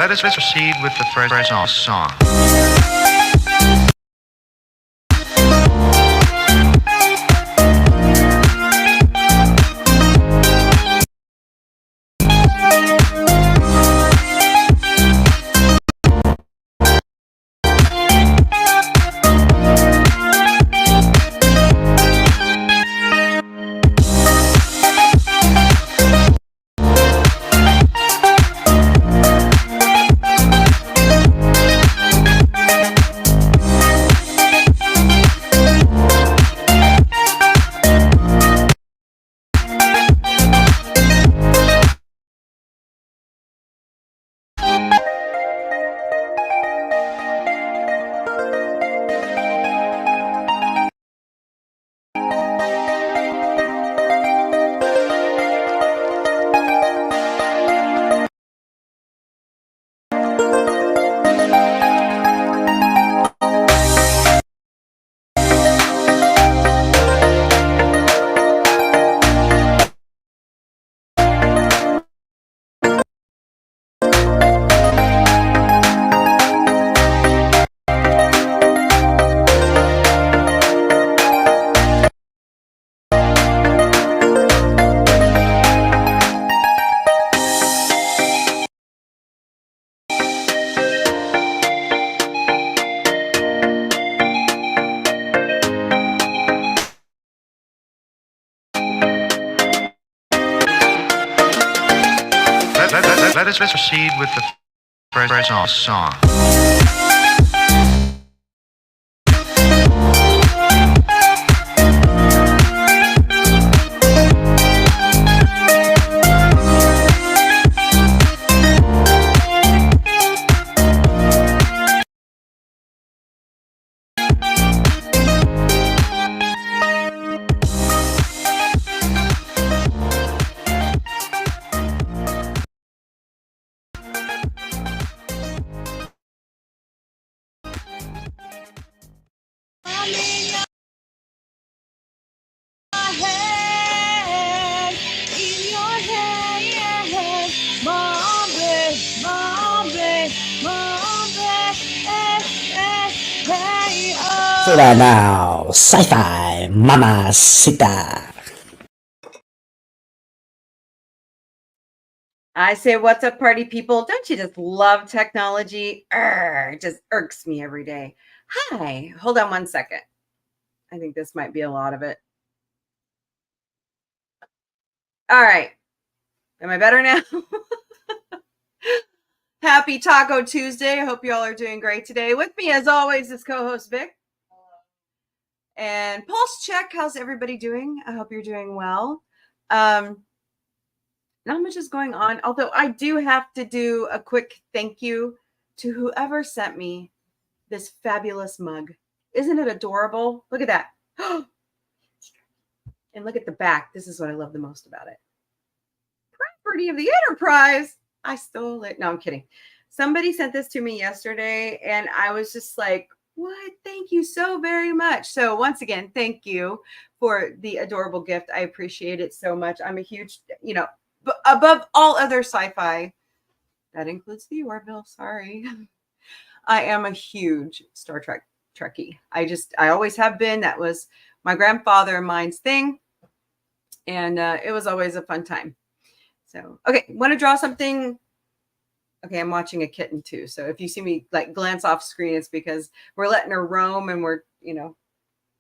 Let us proceed with the first song. Let us proceed with the first song. Hola now, sci-fi mamacita. I say, what's up, party people? Don't you just love technology? It just irks me every day. Hi, hold on one second. I think this might be a lot of it. All right. Am I better now? Happy Taco Tuesday. I hope you all are doing great today. With me, as always, is co-host Vic. And pulse check. How's everybody doing? I hope you're doing well. Not much is going on, although I do have to do a quick thank you to whoever sent me this fabulous mug. Isn't it adorable? Look at that. And look at the back. This is what I love the most about it. Property of the Enterprise. I stole it. No, I'm kidding. Somebody sent this to me yesterday, and I was just like, what? Thank you so very much. So once again, thank you for the adorable gift. I appreciate it so much. I'm a huge, above all other sci-fi, that includes the Orville, sorry. I am a huge Star Trek Trekkie. I always have been. That was my grandfather and mine's thing. And it was always a fun time. So, okay, want to draw something? Okay, I'm watching a kitten too. So if you see me like glance off screen, it's because we're letting her roam and we're,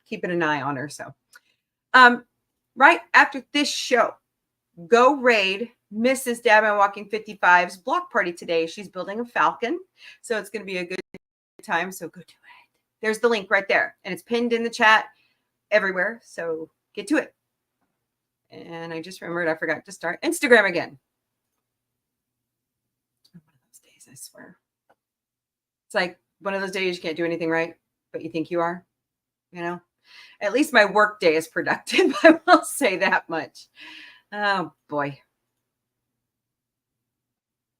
keeping an eye on her. So, right after this show, go raid Mrs. Dabin Walking 55's block party today. She's building a Falcon. So it's going to be a good time. So go do it. There's the link right there. And it's pinned in the chat everywhere. So get to it. And I just remembered I forgot to start Instagram again. One of those days, I swear. It's like one of those days you can't do anything right, but you think you are. At least my work day is productive. I will say that much. Oh, boy.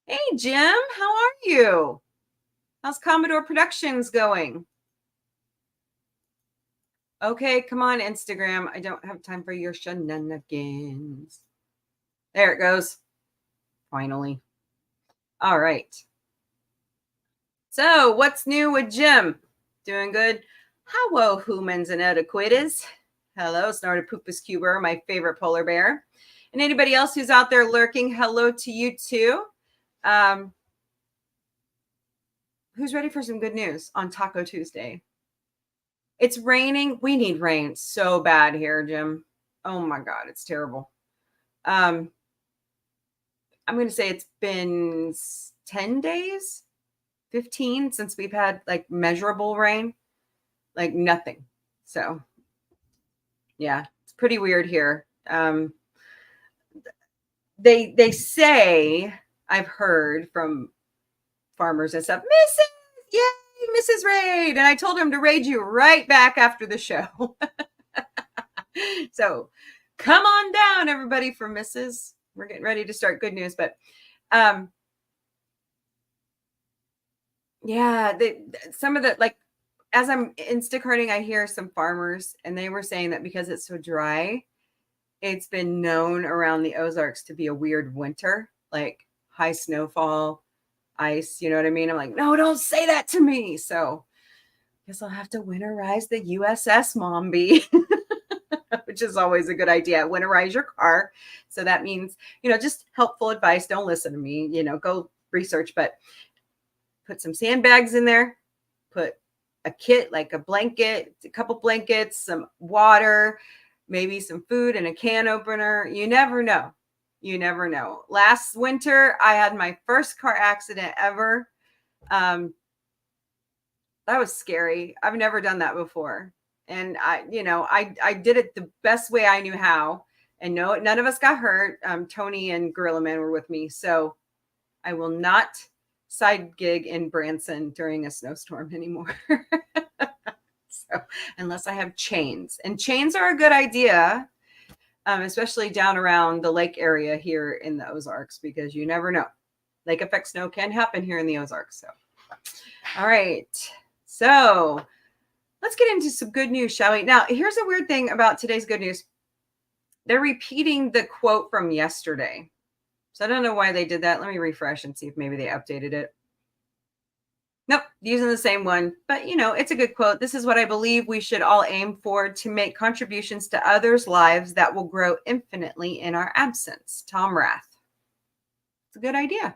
Hey, Jim. How are you? How's Commodore Productions going? Okay, come on, Instagram. I don't have time for your shenanigans. There it goes. Finally. All right. So, what's new with Jim? Doing good. Hello, humans and etiquettes. Hello, Snorted Poopus Cuber, my favorite polar bear. And anybody else who's out there lurking, hello to you too. Who's ready for some good news on Taco Tuesday? It's raining. We need rain so bad here, Jim. Oh my God, it's terrible. I'm going to say it's been 10 days, 15 since we've had like measurable rain, like nothing. So yeah, it's pretty weird here. They say, I've heard from farmers and stuff, Yay, Mrs. Raid. And I told him to raid you right back after the show. So come on down, everybody, for Mrs. We're getting ready to start good news. But yeah, some of the, like, as I'm Instacarting, I hear some farmers and they were saying that because it's so dry, it's been known around the Ozarks to be a weird winter, like high snowfall, ice, you know what I mean? I'm like, no, don't say that to me. So I guess I'll have to winterize the USS Mombie, which is always a good idea. Winterize your car. So that means, just helpful advice. Don't listen to me, go research, but put some sandbags in there, put a kit, like a blanket, a couple blankets, some water, maybe some food and a can opener. You never know. You never know. Last winter, I had my first car accident ever. That was scary. I've never done that before. And I did it the best way I knew how. And no, none of us got hurt. Tony and Gorilla Man were with me. So I will not side gig in Branson during a snowstorm anymore. So unless I have chains. And chains are a good idea. Especially down around the lake area here in the Ozarks, because you never know. Lake effect snow can happen here in the Ozarks. So, all right. So let's get into some good news, shall we? Now, here's a weird thing about today's good news. They're repeating the quote from yesterday. So I don't know why they did that. Let me refresh and see if maybe they updated it. Nope, using the same one, but it's a good quote. This is what I believe we should all aim for, to make contributions to others' lives that will grow infinitely in our absence. Tom Rath. It's a good idea.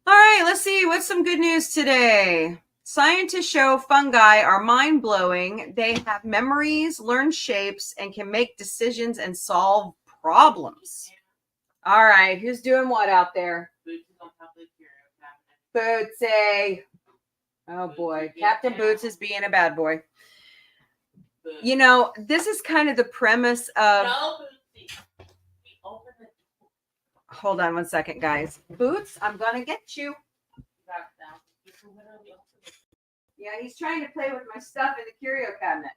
All right, let's see. What's some good news today? Scientists show fungi are mind-blowing. They have memories, learn shapes, and can make decisions and solve problems. All right, who's doing what out there? Bootsy. Oh boy. Captain Boots is being a bad boy. This is kind of the premise of. No, Bootsy. Hold on one second, guys. Boots, I'm going to get you. Yeah, he's trying to play with my stuff in the curio cabinet.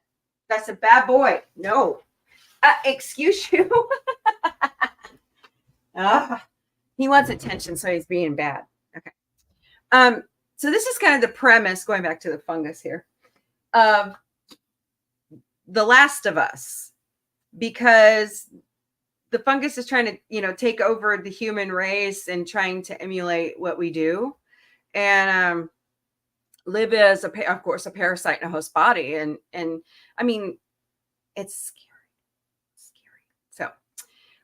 That's a bad boy. No. Excuse you. He wants attention, so he's being bad. Okay. So this is kind of the premise, going back to the fungus here, of The Last of Us, because the fungus is trying to, take over the human race and trying to emulate what we do, and live as of course, a parasite in a host body, and I mean, it's scary. So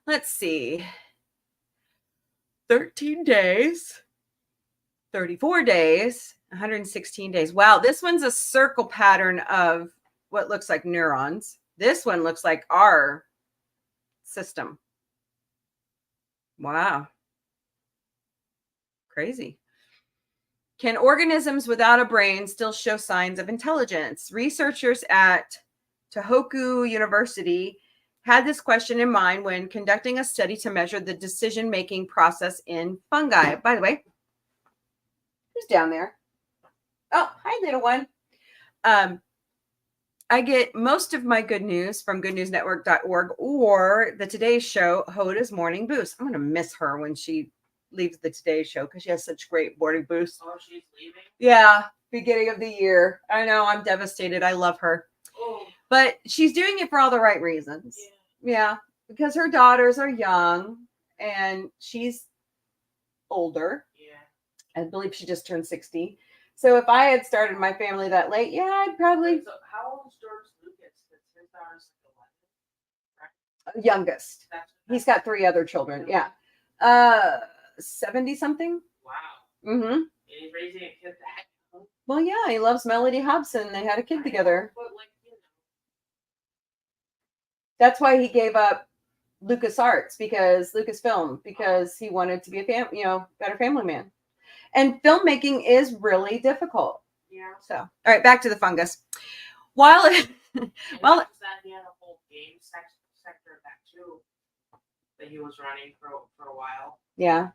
let's see. 13 days. 34 days, 116 days. Wow, this one's a circle pattern of what looks like neurons. This one looks like our system. Wow. Crazy. Can organisms without a brain still show signs of intelligence? Researchers at Tohoku University had this question in mind when conducting a study to measure the decision-making process in fungi. By the way, who's down there? Oh, hi, little one. I get most of my good news from goodnewsnetwork.org or the Today Show, Hoda's Morning Boost. I'm going to miss her when she leaves the Today Show because she has such great morning boosts. Oh, she's leaving? Yeah, beginning of the year. I know, I'm devastated. I love her. Oh. But she's doing it for all the right reasons. Yeah, because her daughters are young and she's older. Yeah. I believe she just turned 60. So if I had started my family that late, yeah, I'd probably So how old is George Lucas? Because his daughter's like 11, right? youngest. He's got 3 other children. Yeah. 70 something. Wow. Mm-hmm. And he's raising a kid that young. Well, yeah, he loves Melody Hobson. They had a kid together. But like, you know. That's why he gave up LucasArts Lucasfilm, because he wanted to be a better family man. And filmmaking is really difficult. Yeah. So, all right, back to the fungus. While it, well, that he had a whole game sector of that too, that he was running for a while. yeah,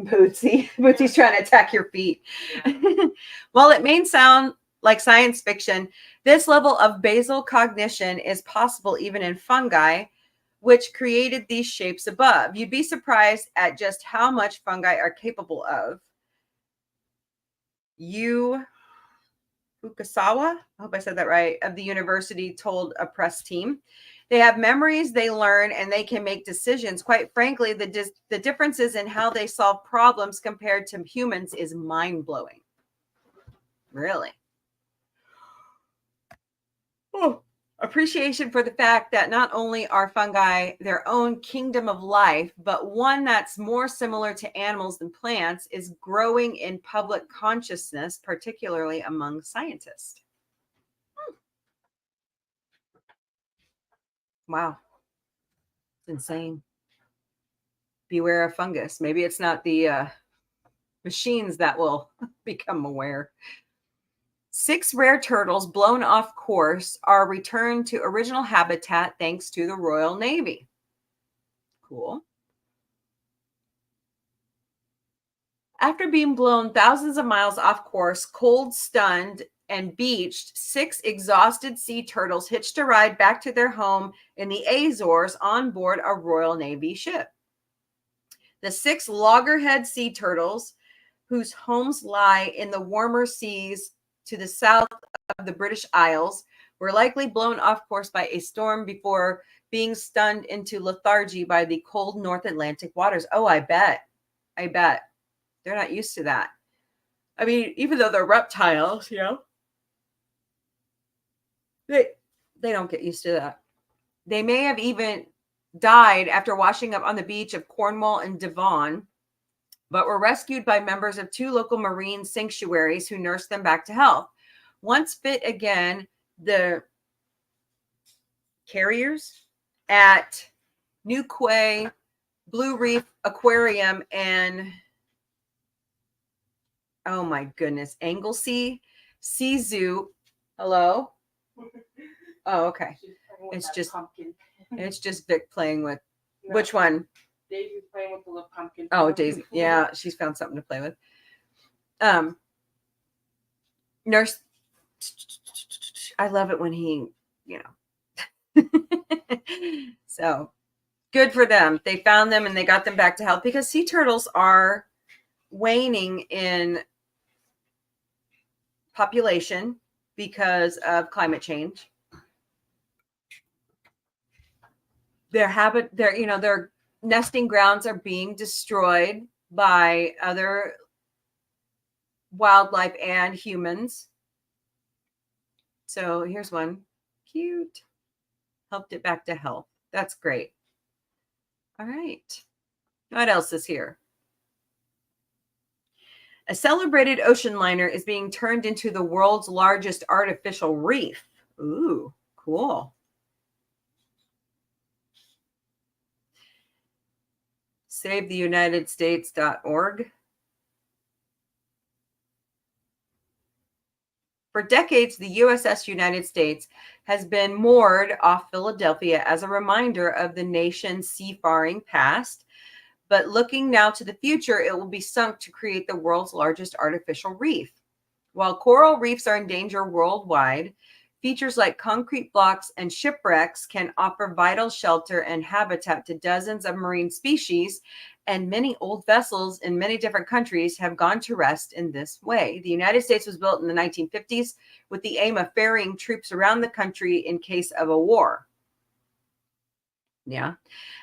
Bootsy's trying to attack your feet. Yeah. While it may sound like science fiction, this level of basal cognition is possible even in fungi, which created these shapes above. You'd be surprised at just how much fungi are capable of. Fukasawa, I hope I said that right, of the university told a press team. They have memories, they learn, and they can make decisions. Quite frankly, the differences in how they solve problems compared to humans is mind-blowing. Really. Oh, appreciation for the fact that not only are fungi their own kingdom of life, but one that's more similar to animals than plants is growing in public consciousness, particularly among scientists. Wow. It's insane. Beware of fungus. Maybe it's not the machines that will become aware. 6 rare turtles blown off course are returned to original habitat thanks to the Royal Navy. Cool. After being blown thousands of miles off course, cold, stunned, and beached, 6 exhausted sea turtles hitched a ride back to their home in the Azores on board a Royal Navy ship. The 6 loggerhead sea turtles, whose homes lie in the warmer seas to the south of the British Isles, were likely blown off course by a storm before being stunned into lethargy by the cold North Atlantic waters. Oh, I bet. They're not used to that. I mean, even though they're reptiles, they don't get used to that. They may have even died after washing up on the beach of Cornwall and Devon, but were rescued by members of 2 local marine sanctuaries who nursed them back to health. Once fit again, the carriers at New Quay, Blue Reef Aquarium, and oh my goodness, Anglesey Sea Zoo. Hello? Oh, okay. It's just Vic playing with which one? Daisy's playing with the little pumpkin. Oh, Daisy. Yeah, she's found something to play with. Nurse. I love it when he, So good for them. They found them and they got them back to health, because sea turtles are waning in population because of climate change. Their nesting grounds are being destroyed by other wildlife and humans. So here's one. Cute. Helped it back to health. That's great. All right. What else is here? A celebrated ocean liner is being turned into the world's largest artificial reef. Ooh, cool. SaveTheUnitedStates.org. For decades, the USS United States has been moored off Philadelphia as a reminder of the nation's seafaring past. But looking now to the future, it will be sunk to create the world's largest artificial reef. While coral reefs are in danger worldwide, features like concrete blocks and shipwrecks can offer vital shelter and habitat to dozens of marine species, and many old vessels in many different countries have gone to rest in this way. The United States was built in the 1950s with the aim of ferrying troops around the country in case of a war. Yeah.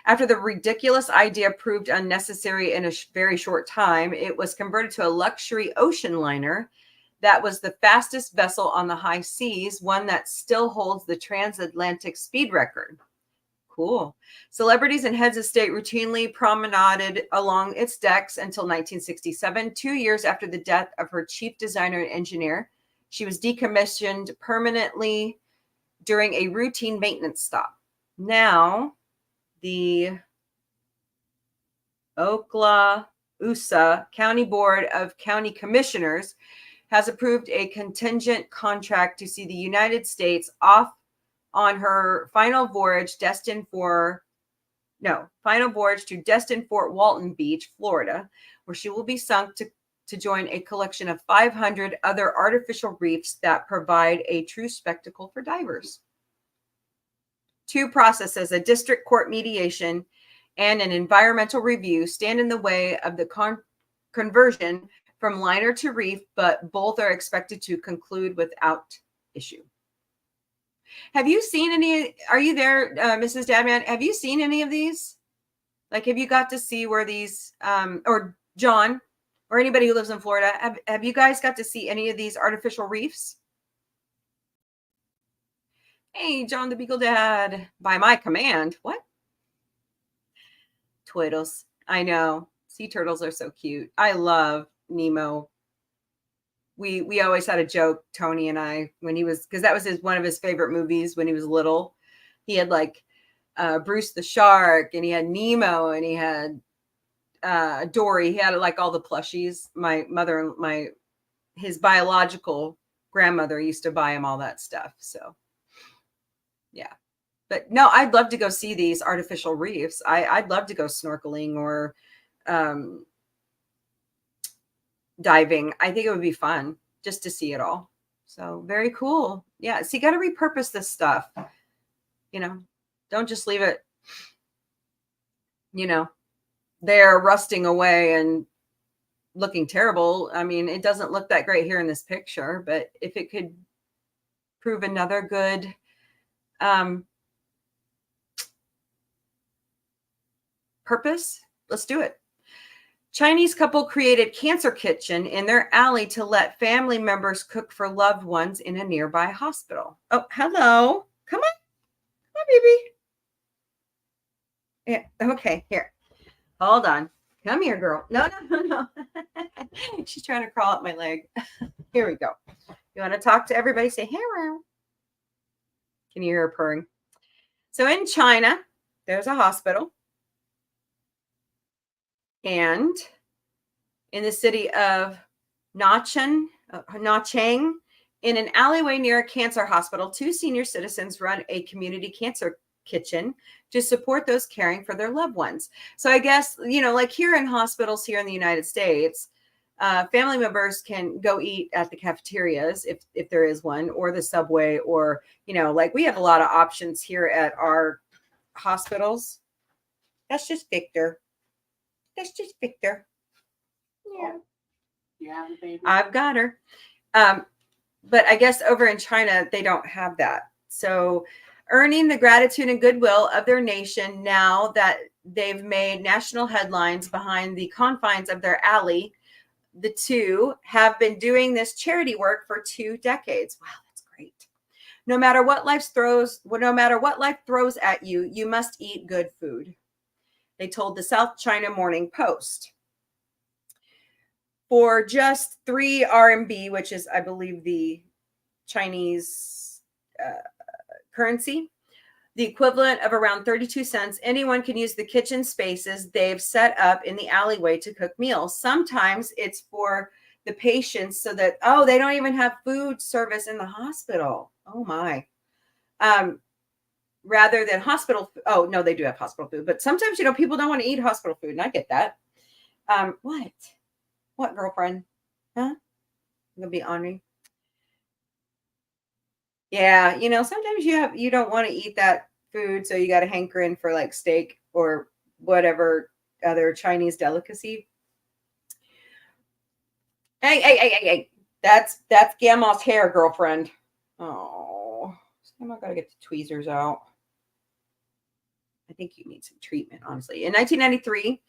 After the ridiculous idea proved unnecessary in a very short time, it was converted to a luxury ocean liner That was the fastest vessel on the high seas, one that still holds the transatlantic speed record. Cool. Celebrities and heads of state routinely promenaded along its decks until 1967, 2 years after the death of her chief designer and engineer. She was decommissioned permanently during a routine maintenance stop. Now, the Okaloosa County Board of County Commissioners has approved a contingent contract to see the United States off on her final voyage to destined Fort Walton Beach, Florida, where she will be sunk to join a collection of 500 other artificial reefs that provide a true spectacle for divers. 2 processes, a district court mediation and an environmental review, stand in the way of the conversion from liner to reef, but both are expected to conclude without issue. Have you seen any? Are you there, Mrs. Dadman? Have you seen any of these? Like, have you got to see where these, or John, or anybody who lives in Florida, have you guys got to see any of these artificial reefs? Hey, John the Beagle Dad, by my command. What? Twiddles. I know. Sea turtles are so cute. I love Nemo. We always had a joke, Tony and I, when he was, because that was one of his favorite movies when he was little. He had like Bruce the Shark, and he had Nemo, and he had Dory. He had like all the plushies. His biological grandmother used to buy him all that stuff. So yeah. But no, I'd love to go see these artificial reefs. I'd love to go snorkeling or diving. I think it would be fun just to see it all. So very cool. Yeah. So you got to repurpose this stuff. Don't just leave it, there rusting away and looking terrible. I mean, it doesn't look that great here in this picture, but if it could prove another good purpose, let's do it. Chinese couple created cancer kitchen in their alley to let family members cook for loved ones in a nearby hospital. Oh, hello. Come on. Come on, baby. Yeah. Okay, here. Hold on. Come here, girl. No. She's trying to crawl up my leg. Here we go. You want to talk to everybody? Say, hello. Can you hear her purring? So in China, there's a hospital. And in the city of Nachang, in an alleyway near a cancer hospital, 2 senior citizens run a community cancer kitchen to support those caring for their loved ones. So I guess, like here in hospitals here in the United States, family members can go eat at the cafeterias if there is one, or the subway, or, like we have a lot of options here at our hospitals. That's just Victor. That's just Victor. Yeah. You have a baby? I've got her. But I guess over in China, they don't have that. So earning the gratitude and goodwill of their nation now that they've made national headlines behind the confines of their alley, the 2 have been doing this charity work for 2 decades. Wow, that's great. No matter what life throws at you, you must eat good food, they told the South China Morning Post. For just 3 RMB, which is, I believe, the Chinese currency, the equivalent of around 32 cents, anyone can use the kitchen spaces they've set up in the alleyway to cook meals. Sometimes it's for the patients so that, they don't even have food service in the hospital. Oh, my. Rather than hospital. Oh, no, they do have hospital food. But sometimes, people don't want to eat hospital food. And I get that. What, girlfriend? Huh? I'm going to be honoring. Yeah, sometimes you don't want to eat that food. So you got to hanker in for like steak or whatever other Chinese delicacy. Hey. That's Gamma's hair, girlfriend. Oh, I'm not going to get the tweezers out. I think you need some treatment, honestly. In 1993,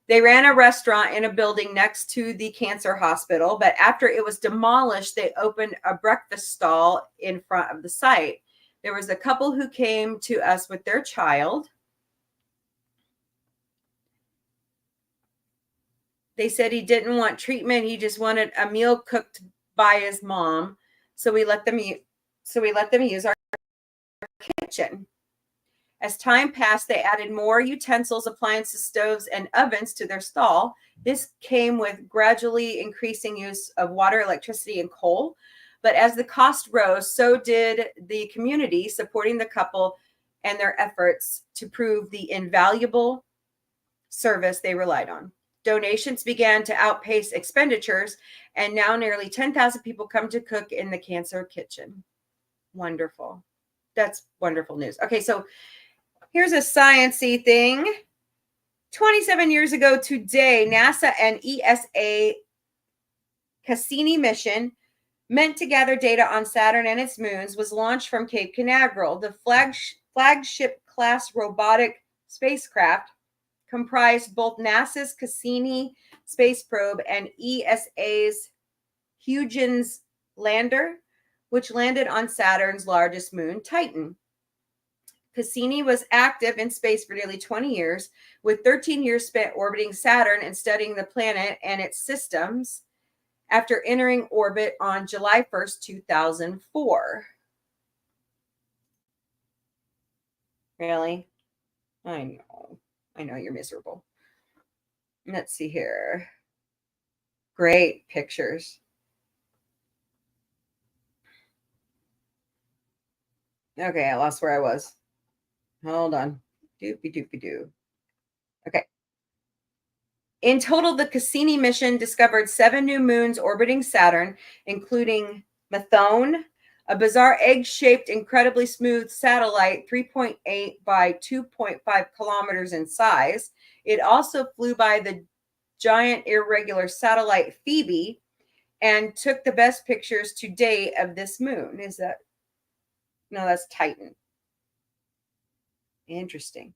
They ran a restaurant in a building next to the cancer hospital, but after it was demolished, they opened a breakfast stall in front of the site. There was a couple who came to us with their child. They said he didn't want treatment. He just wanted a meal cooked by his mom. So we let them use our kitchen. As time passed, they added more utensils, appliances, stoves, and ovens to their stall. This came with gradually increasing use of water, electricity, and coal. But as the cost rose, so did the community, supporting the couple and their efforts to prove the invaluable service they relied on. Donations began to outpace expenditures, and now nearly 10,000 people come to cook in the cancer kitchen. Wonderful. That's wonderful news. Okay, so here's a science-y thing. 27 years ago today, NASA and ESA Cassini mission, meant to gather data on Saturn and its moons, was launched from Cape Canaveral. The flagship-class robotic spacecraft comprised both NASA's Cassini space probe and ESA's Huygens lander, which landed on Saturn's largest moon, Titan. Cassini was active in space for nearly 20 years, with 13 years spent orbiting Saturn and studying the planet and its systems after entering orbit on July 1st, 2004. Really? I know you're miserable. Let's see here. Great pictures. Okay, I lost where I was. Hold on. Doopy-doopy-doo. Okay. In total, the Cassini mission discovered 7 new moons orbiting Saturn, including Methone, a bizarre egg-shaped, incredibly smooth satellite, 3.8 by 2.5 kilometers in size. It also flew by the giant irregular satellite Phoebe and took the best pictures to date of this moon. No, that's Titan. Interesting.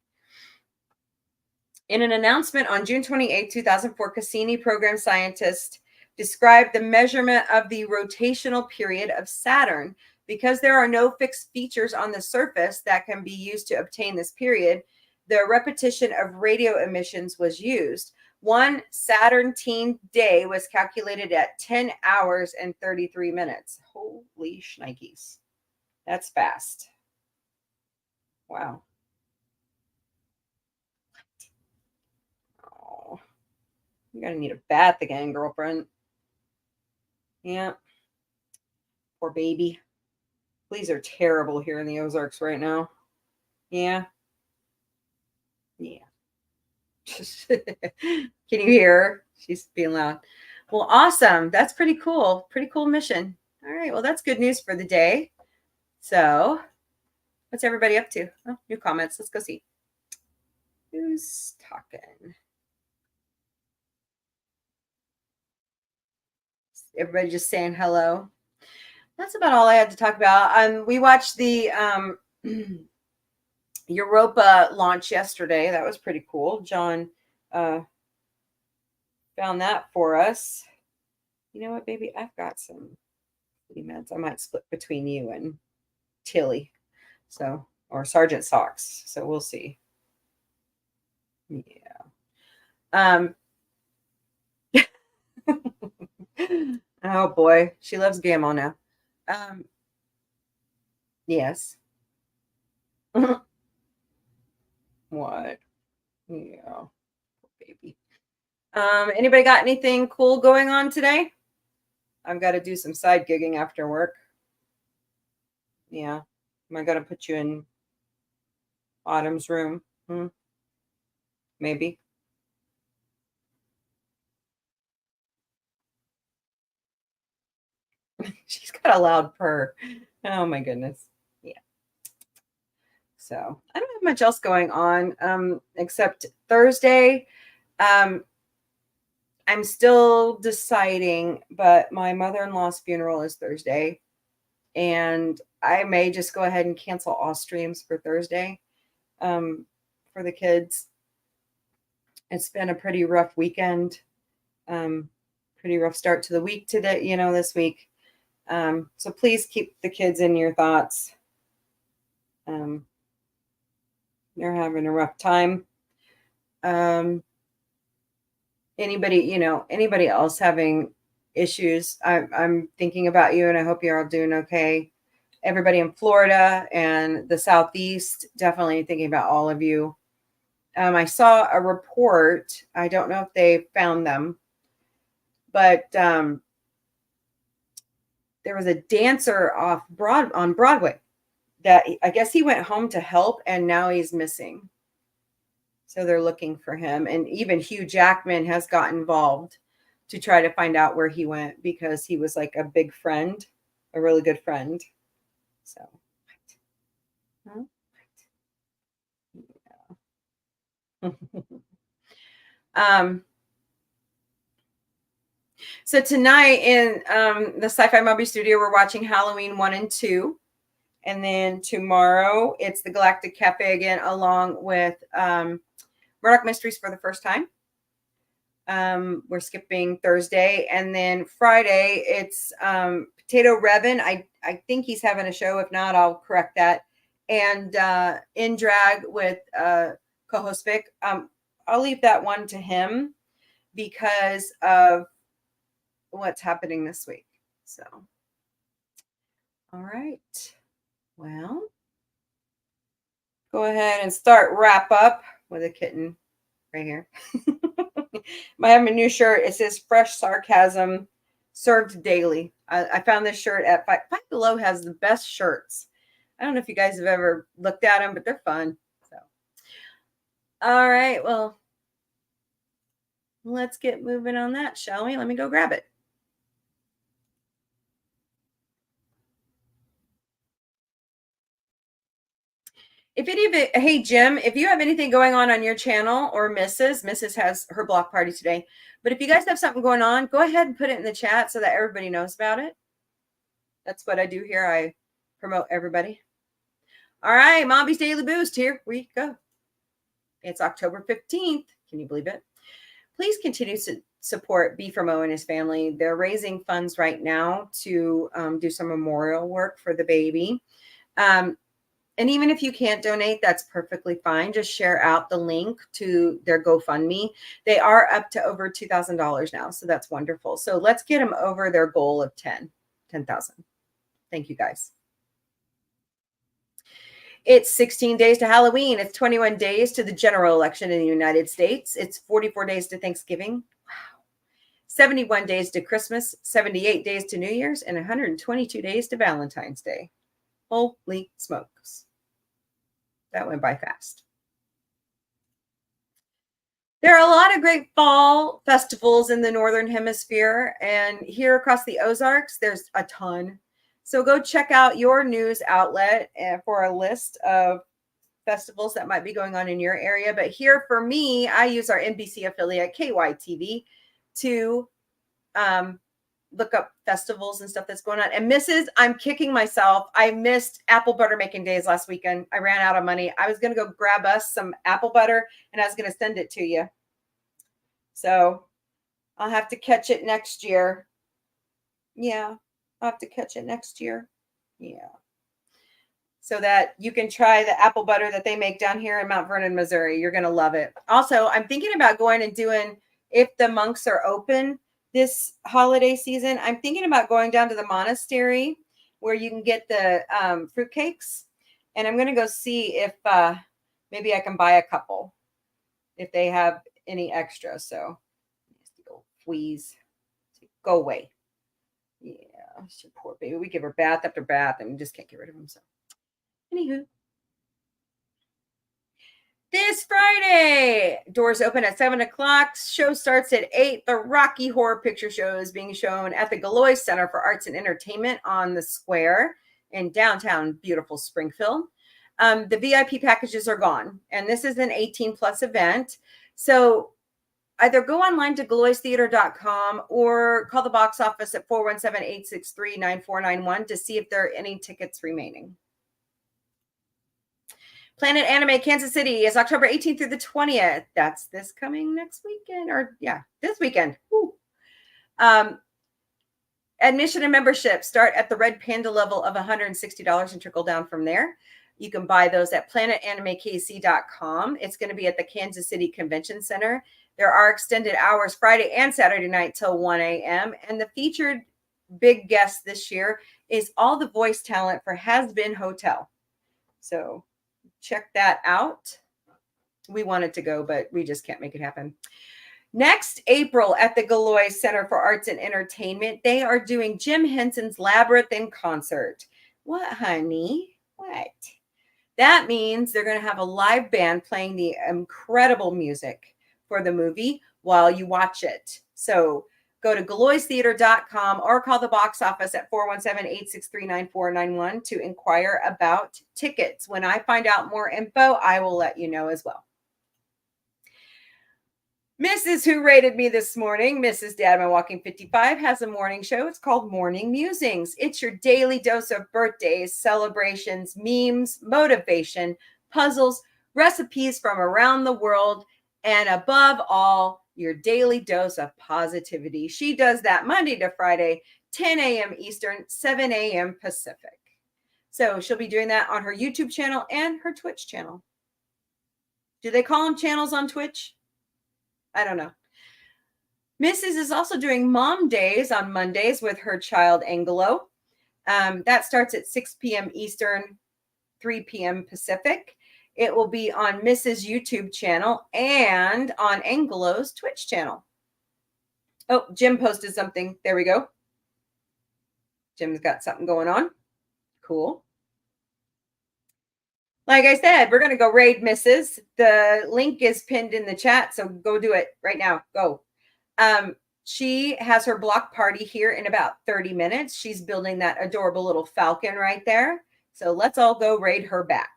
In an announcement on June 28, 2004, Cassini program scientists described the measurement of the rotational period of Saturn. Because there are no fixed features on the surface that can be used to obtain this period, the repetition of radio emissions was used. One Saturn-teen day was calculated at 10 hours and 33 minutes. Holy shnikes. That's fast. Wow. Oh, you're going to need a bath again, girlfriend. Yeah. Poor baby. Fleas are terrible here in the Ozarks right now. Yeah. Yeah. Can you hear her? She's being loud. Well, awesome. That's pretty cool. Pretty cool mission. All right. Well, that's good news for the day. So, what's everybody up to? Oh, new comments. Let's go see. Who's talking? Everybody just saying hello. That's about all I had to talk about. We watched the Europa launch yesterday. That was pretty cool. John found that for us. You know what, baby? I've got some meds. I might split between you and Tilly. So, or Sergeant Socks. So we'll see. Yeah. Oh boy, she loves GMO now. Yes. What? Yeah, baby. Anybody got anything cool going on today? I've got to do some side gigging after work. Yeah. Am I going to put you in Autumn's room? Maybe. She's got a loud purr. Oh my goodness. Yeah. So I don't have much else going on except Thursday. I'm still deciding, but my mother-in-law's funeral is Thursday, and I may just go ahead and cancel all streams for Thursday for the kids. It's been a pretty rough weekend. Pretty rough start to the week today, this week. So please keep the kids in your thoughts. They're having a rough time. Anybody else having issues, I'm thinking about you, and I hope you're all doing okay. Everybody in Florida and the Southeast, definitely thinking about all of you. I saw a report. I don't know if they found them, but there was a dancer on Broadway that I guess he went home to help, and now he's missing. So they're looking for him. And even Hugh Jackman has got involved to try to find out where he went, because he was like a big friend, a really good friend. So, yeah. So tonight in the Sci-Fi Mombie studio, we're watching Halloween 1 and 2. And then tomorrow, it's the Galactic Cafe again, along with Murdoch Mysteries for the first time. We're skipping Thursday. And then Friday, it's Potato Revan. I think he's having a show. If not, I'll correct that. And In Drag with co-host Vic. I'll leave that one to him because of what's happening this week. So, all right. Well, go ahead and wrap up with a kitten right here. I have a new shirt. It says Fresh Sarcasm Served Daily. I found this shirt at Five Below. Has the best shirts. I don't know if you guys have ever looked at them, but they're fun. So, all right. Well, let's get moving on that, shall we? Let me go grab it. Hey Jim, if you have anything going on your channel, or Mrs. has her block party today, but if you guys have something going on, go ahead and put it in the chat so that everybody knows about it. That's what I do here. I promote everybody. All right, Mombie's Daily Boost, here we go. It's October 15th. Can you believe it? Please continue to support B from O and his family. They're raising funds right now to do some memorial work for the baby. And even if you can't donate, that's perfectly fine. Just share out the link to their GoFundMe. They are up to over $2,000 now, so that's wonderful. So let's get them over their goal of 10,000. Thank you, guys. It's 16 days to Halloween. It's 21 days to the general election in the United States. It's 44 days to Thanksgiving. Wow. 71 days to Christmas, 78 days to New Year's, and 122 days to Valentine's Day. Holy smokes. That went by fast. There are a lot of great fall festivals in the Northern Hemisphere, and here across the Ozarks, there's a ton. So go check out your news outlet for a list of festivals that might be going on in your area. But here for me, I use our NBC affiliate, KYTV, to look up festivals and stuff that's going on. And I'm kicking myself. I missed apple butter making days last weekend. I ran out of money. I was going to go grab us some apple butter, and I was going to send it to you. So I'll have to catch it next year. Yeah, I'll have to catch it next year. Yeah. So that you can try the apple butter that they make down here in Mount Vernon, Missouri. You're going to love it. Also, I'm thinking about going and doing, if the monks are open this holiday season, I'm thinking about going down to the monastery where you can get the fruitcakes. And I'm going to go see if maybe I can buy a couple if they have any extra. So, please go away. Yeah, poor baby. We give her bath after bath and we just can't get rid of him. So, anywho. This Friday, doors open at 7 o'clock. Show starts at 8. The Rocky Horror Picture Show is being shown at the Galois Center for Arts and Entertainment on the square in downtown beautiful Springfield. The VIP packages are gone, and this is an 18-plus event. So either go online to galoistheater.com or call the box office at 417-863-9491 to see if there are any tickets remaining. Planet Anime Kansas City is October 18th through the 20th. That's this coming next weekend, or yeah, this weekend. Woo. Admission and membership start at the Red Panda level of $160 and trickle down from there. You can buy those at planetanimekc.com. It's going to be at the Kansas City Convention Center. There are extended hours Friday and Saturday night till 1 a.m. And the featured big guest this year is all the voice talent for Has Been Hotel. So check that out. We wanted to go, but we just can't make it happen. Next April at the Galois Center for Arts and Entertainment, they are doing Jim Henson's Labyrinth in concert. What, honey? What? That means they're going to have a live band playing the incredible music for the movie while you watch it. So go to galoistheater.com or call the box office at 417-863-9491 to inquire about tickets. When I find out more info, I will let you know as well. Mrs. Who Rated Me this morning, Mrs. Dadman Walking 55, has a morning show. It's called Morning Musings. It's your daily dose of birthdays, celebrations, memes, motivation, puzzles, recipes from around the world, and above all, your daily dose of positivity. She does that Monday to Friday, 10 a.m. Eastern, 7 a.m. Pacific. So she'll be doing that on her YouTube channel and her Twitch channel. Do they call them channels on Twitch? I don't know. Mrs. is also doing Mom Days on Mondays with her child Angelo. That starts at 6 p.m. Eastern, 3 p.m. Pacific. It will be on Mrs. YouTube channel and on Angelo's Twitch channel. Oh, Jim posted something. There we go. Jim's got something going on. Cool. Like I said, we're going to go raid Mrs. The link is pinned in the chat, so go do it right now. Go. She has her block party here in about 30 minutes. She's building that adorable little falcon right there. So let's all go raid her back.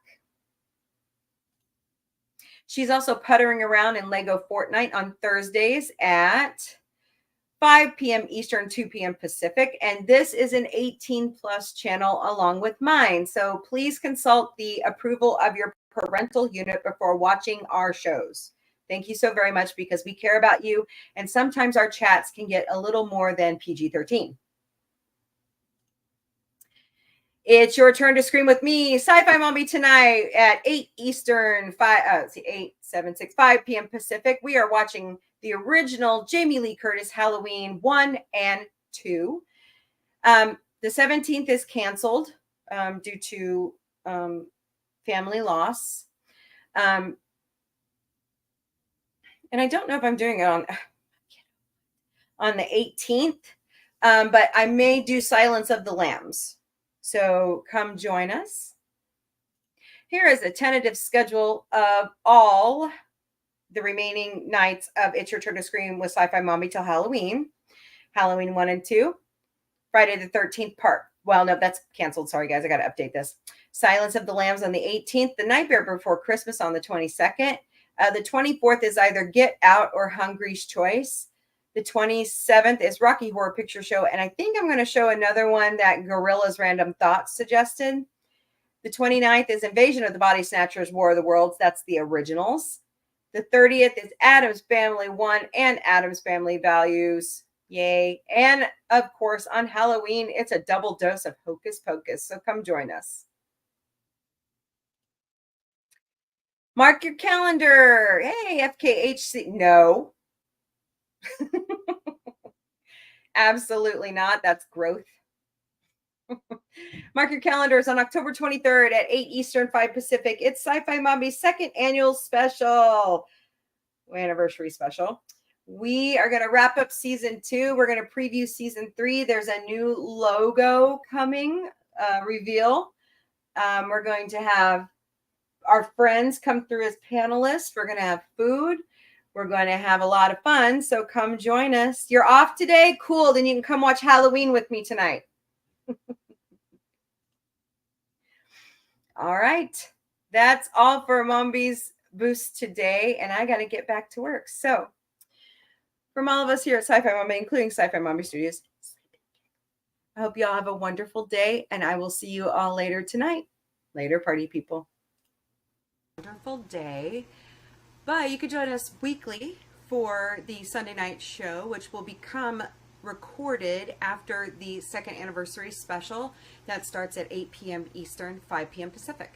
She's also puttering around in Lego Fortnite on Thursdays at 5 p.m. Eastern, 2 p.m. Pacific. And this is an 18+ channel along with mine. So please consult the approval of your parental unit before watching our shows. Thank you so very much because we care about you. And sometimes our chats can get a little more than PG-13. It's your turn to scream with me, Sci-Fi Mombie, tonight at 8 Eastern, 5 p.m. Pacific. We are watching the original Jamie Lee Curtis Halloween 1 and 2. The 17th is canceled due to family loss. And I don't know if I'm doing it on the 18th, but I may do Silence of the Lambs. So come join us. Here is a tentative schedule of all the remaining nights of It's Your Turn to Scream with Sci-Fi Mombie till Halloween. Halloween 1 and 2. Friday the 13th part. Well, no, that's canceled. Sorry, guys. I got to update this. Silence of the Lambs on the 18th. The Nightmare Before Christmas on the 22nd. The 24th is either Get Out or Hungry's Choice. The 27th is Rocky Horror Picture Show. And I think I'm going to show another one that Gorilla's Random Thoughts suggested. The 29th is Invasion of the Body Snatchers, War of the Worlds. That's the originals. The 30th is Addams Family 1 and Addams Family Values. Yay. And of course, on Halloween, it's a double dose of Hocus Pocus. So come join us. Mark your calendar. Hey, FKHC. No. Absolutely not. That's growth. Mark your calendars on October 23rd at 8 Eastern, 5 Pacific. It's Sci-Fi Mombie's second annual special, anniversary special. We are going to wrap up season 2. We're going to preview season 3. There's a new logo coming, reveal. We're going to have our friends come through as panelists. We're going to have food. We're going to have a lot of fun. So come join us. You're off today? Cool. Then you can come watch Halloween with me tonight. All right. That's all for Mombie's Boost today. And I got to get back to work. So from all of us here at Sci-Fi Mombie, including Sci-Fi Mombie Studios, I hope you all have a wonderful day. And I will see you all later tonight. Later, party people. wonderful day. But you can join us weekly for the Sunday night show, which will become recorded after the second anniversary special that starts at 8 p.m. Eastern, 5 p.m. Pacific.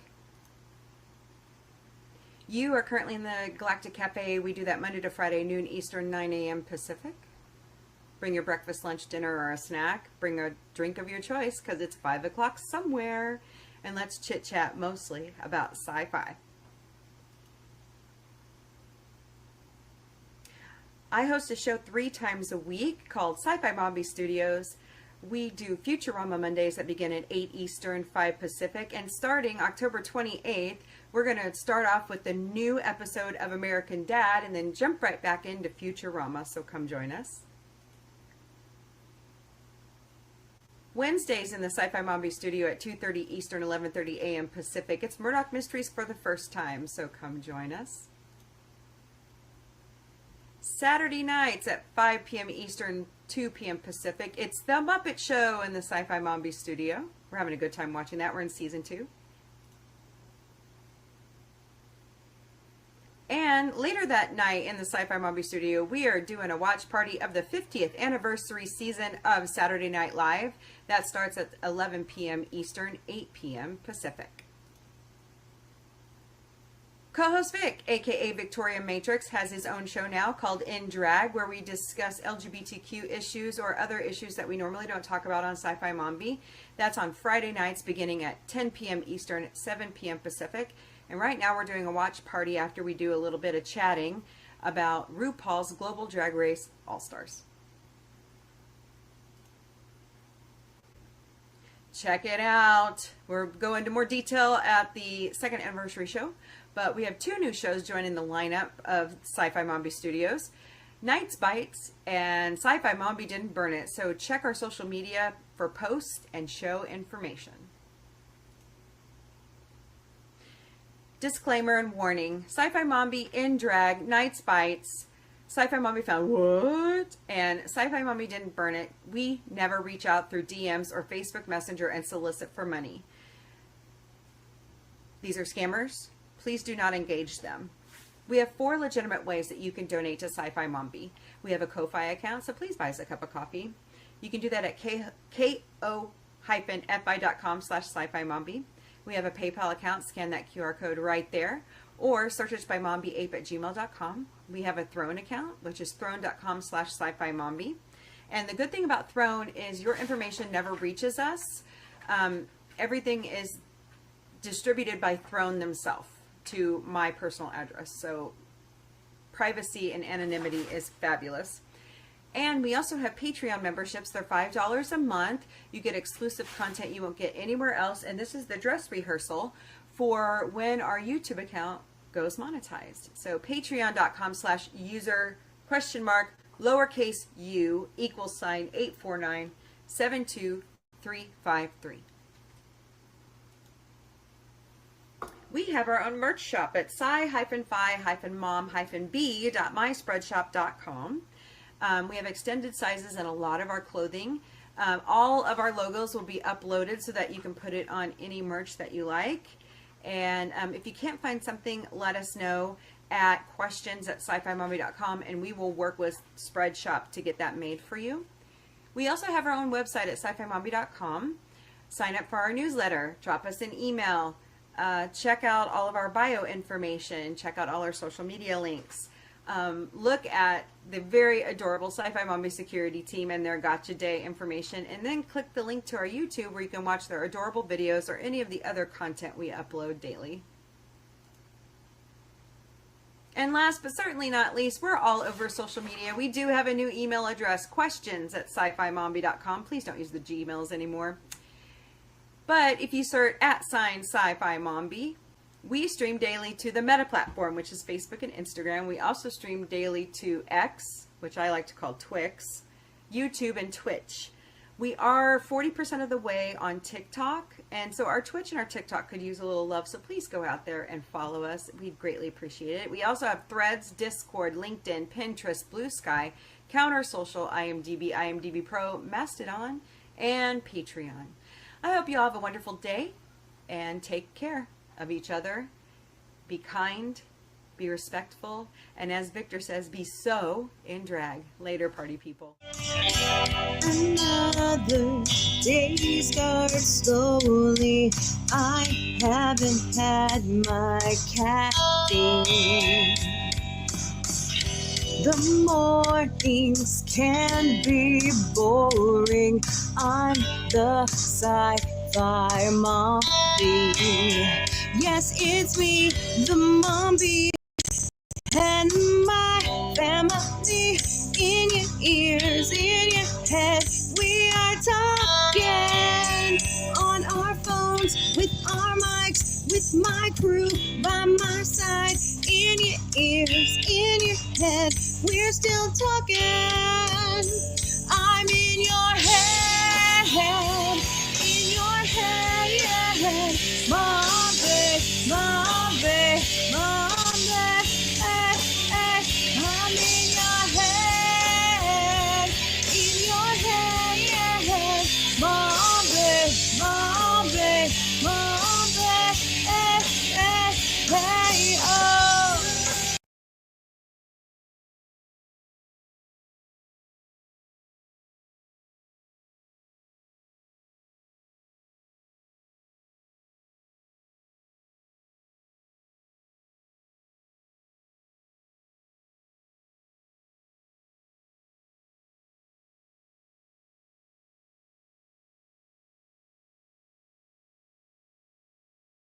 You are currently in the Galactic Cafe. We do that Monday to Friday, noon Eastern, 9 a.m. Pacific. Bring your breakfast, lunch, dinner, or a snack. Bring a drink of your choice because it's 5 o'clock somewhere. And let's chit-chat mostly about sci-fi. I host a show 3 times a week called Sci-Fi Mombie Studios. We do Futurama Mondays that begin at 8 Eastern, 5 Pacific. And starting October 28th, we're going to start off with the new episode of American Dad and then jump right back into Futurama, so come join us. Wednesdays in the Sci-Fi Mombie Studio at 2:30 Eastern, 11:30 a.m. Pacific. It's Murdoch Mysteries for the first time, so come join us. Saturday nights at 5 p.m. Eastern, 2 p.m. Pacific. It's The Muppet Show in the Sci-Fi Mombie Studio. We're having a good time watching that. We're in season 2. And later that night in the Sci-Fi Mombie Studio, we are doing a watch party of the 50th anniversary season of Saturday Night Live. That starts at 11 p.m. Eastern, 8 p.m. Pacific. Co-host Vic, aka Victoria Matrix, has his own show now called In Drag, where we discuss LGBTQ issues or other issues that we normally don't talk about on Sci-Fi Mombie. That's on Friday nights beginning at 10 p.m. Eastern, 7 p.m. Pacific. And right now we're doing a watch party after we do a little bit of chatting about RuPaul's Global Drag Race All-Stars. Check it out. We'll go into more detail at the second anniversary show, but we have 2 new shows joining the lineup of Sci-Fi Mombie Studios. Night's Bites and Sci-Fi Mombie Didn't Burn It. So check our social media for posts and show information. Disclaimer and warning. Sci-Fi Mombie in Drag, Night's Bites, Sci-Fi Mombie Found What? And Sci-Fi Mombie Didn't Burn It. We never reach out through DMs or Facebook Messenger and solicit for money. These are scammers. Please do not engage them. We have 4 legitimate ways that you can donate to Sci-Fi Mombie. We have a Ko-Fi account, so please buy us a cup of coffee. You can do that at ko-fi.com/Sci-Fi Mombie. We have a PayPal account. Scan that QR code right there. Or search us by mombieape@gmail.com. We have a Throne account, which is throne.com/Sci-Fi Mombie. And the good thing about Throne is your information never reaches us. Everything is distributed by Throne themselves to my personal address. So privacy and anonymity is fabulous. And we also have Patreon memberships. They're $5 a month. You get exclusive content you won't get anywhere else. And this is the dress rehearsal for when our YouTube account goes monetized. So patreon.com/user?u=849722353. We have our own merch shop at sci-fi-mom-b.myspreadshop.com. We have extended sizes in a lot of our clothing. All of our logos will be uploaded so that you can put it on any merch that you like. And if you can't find something, let us know at questions@sci-fi-mombie.com and we will work with Spreadshop to get that made for you. We also have our own website at sci-fi-mombie.com. Sign up for our newsletter. Drop us an email. Check out all of our bio information. Check out all our social media links. Look at the very adorable Sci-Fi Mombie security team and their Gotcha Day information, and then click the link to our YouTube where you can watch their adorable videos or any of the other content we upload daily. And last but certainly not least, we're all over social media. We do have a new email address, questions@sci-fi-mombie.com. Please don't use the Gmails anymore. But if you search @Sci-Fi Mombie, we stream daily to the Meta platform, which is Facebook and Instagram. We also stream daily to X, which I like to call Twix, YouTube, and Twitch. We are 40% of the way on TikTok, and so our Twitch and our TikTok could use a little love, so please go out there and follow us. We'd greatly appreciate it. We also have Threads, Discord, LinkedIn, Pinterest, Blue Sky, Counter Social, IMDb, IMDb Pro, Mastodon, and Patreon. I hope you all have a wonderful day, and take care of each other. Be kind, be respectful, and as Victor says, be so in drag. Later, party people. Another day starts slowly. I haven't had my caffeine. The mornings can be boring. I'm the sci-fi Mombie. Yes, it's me, the Mombie, and my family. In your ears, in your head, we are talking on our phones, with our mics, with my crew by my side. In your ears, in your head, we're still talking. I'm in your head, in your head, Mombie, Mombie.